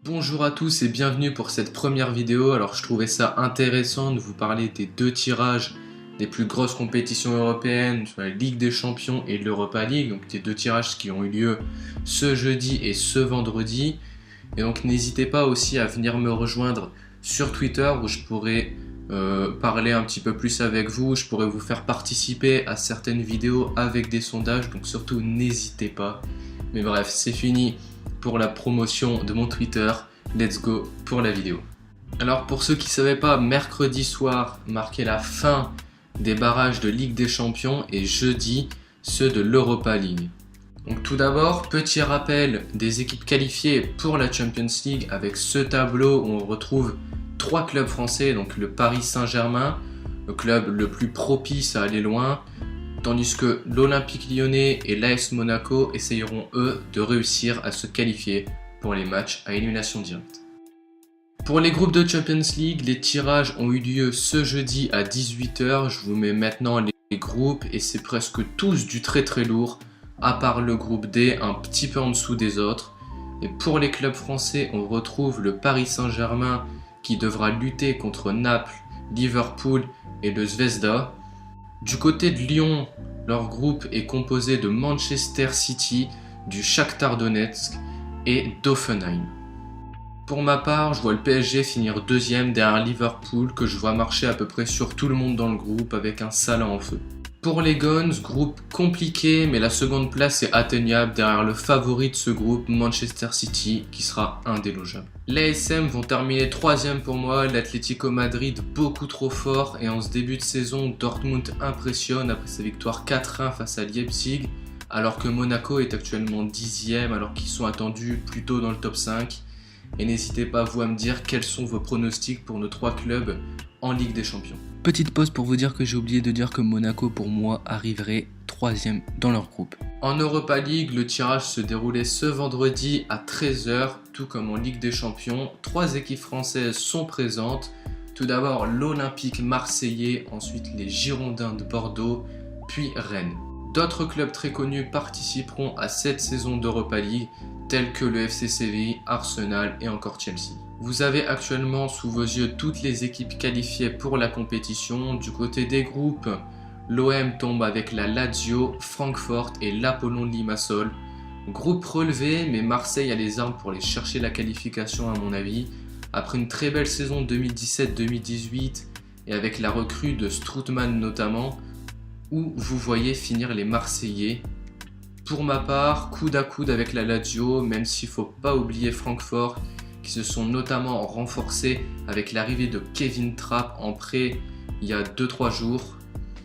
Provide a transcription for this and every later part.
Bonjour à tous et bienvenue pour cette première vidéo. Alors je trouvais ça intéressant de vous parler des deux tirages des plus grosses compétitions européennes, sur la Ligue des Champions et l'Europa League, donc des deux tirages qui ont eu lieu ce jeudi et ce vendredi. Et donc n'hésitez pas aussi à venir me rejoindre sur Twitter où je pourrais parler un petit peu plus avec vous, je pourrais vous faire participer à certaines vidéos avec des sondages, donc surtout n'hésitez pas. Mais bref, c'est fini pour la promotion de mon Twitter, let's go pour la vidéo. Alors pour ceux qui ne savaient pas, mercredi soir marquait la fin des barrages de Ligue des Champions et jeudi ceux de l'Europa League. Donc tout d'abord, petit rappel des équipes qualifiées pour la Champions League avec ce tableau où on retrouve 3 clubs français, donc le Paris Saint-Germain, le club le plus propice à aller loin, tandis que l'Olympique Lyonnais et l'AS Monaco essayeront eux de réussir à se qualifier pour les matchs à élimination directe. Pour les groupes de Champions League, les tirages ont eu lieu ce jeudi à 18 h. Je vous mets maintenant les groupes et c'est presque tous du très très lourd, à part le groupe D, un petit peu en dessous des autres. Et pour les clubs français, on retrouve le Paris Saint-Germain qui devra lutter contre Naples, Liverpool et le Zvezda. Du côté de Lyon, leur groupe est composé de Manchester City, du Shakhtar Donetsk et d'Hoffenheim. Pour ma part, je vois le PSG finir deuxième derrière Liverpool que je vois marcher à peu près sur tout le monde dans le groupe avec un Salah en feu. Pour les Guns, groupe compliqué mais la seconde place est atteignable derrière le favori de ce groupe, Manchester City, qui sera indélogeable. L'ASM vont terminer troisième pour moi, l'Atlético Madrid beaucoup trop fort et en ce début de saison, Dortmund impressionne après sa victoire 4-1 face à Leipzig, alors que Monaco est actuellement 10e alors qu'ils sont attendus plutôt dans le top 5. Et n'hésitez pas vous à me dire quels sont vos pronostics pour nos 3 clubs en Ligue des Champions. Petite pause pour vous dire que j'ai oublié de dire que Monaco pour moi arriverait 3e dans leur groupe. En Europa League, le tirage se déroulait ce vendredi à 13 h, tout comme en Ligue des Champions. 3 équipes françaises sont présentes. Tout d'abord l'Olympique marseillais, ensuite les Girondins de Bordeaux, puis Rennes. D'autres clubs très connus participeront à cette saison d'Europa League, tels que le FC Séville, Arsenal et encore Chelsea. Vous avez actuellement sous vos yeux toutes les équipes qualifiées pour la compétition. Du côté des groupes, l'OM tombe avec la Lazio, Francfort et l'Apollon Limassol. Groupe relevé, mais Marseille a les armes pour aller chercher la qualification à mon avis. Après une très belle saison 2017-2018 et avec la recrue de Strootman notamment, où vous voyez finir les Marseillais. Pour ma part, coude à coude avec la Lazio, même s'il ne faut pas oublier Francfort, qui se sont notamment renforcés avec l'arrivée de Kevin Trapp en prêt il y a 2-3 jours.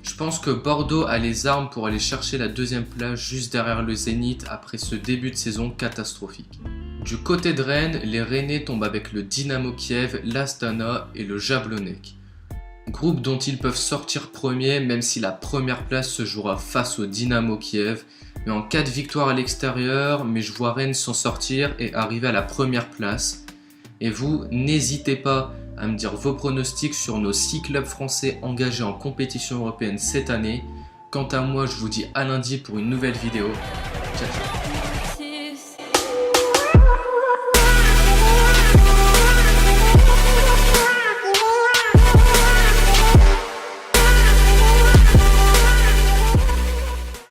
Je pense que Bordeaux a les armes pour aller chercher la deuxième place juste derrière le Zénith après ce début de saison catastrophique. Du côté de Rennes, les Rennais tombent avec le Dynamo Kiev, l'Astana et le Jablonec. Groupe dont ils peuvent sortir premier même si la première place se jouera face au Dynamo Kiev. Mais en cas de victoire à l'extérieur, mais je vois Rennes s'en sortir et arriver à la première place. Et vous, n'hésitez pas à me dire vos pronostics sur nos 6 clubs français engagés en compétition européenne cette année. Quant à moi, je vous dis à lundi pour une nouvelle vidéo. Ciao, ciao.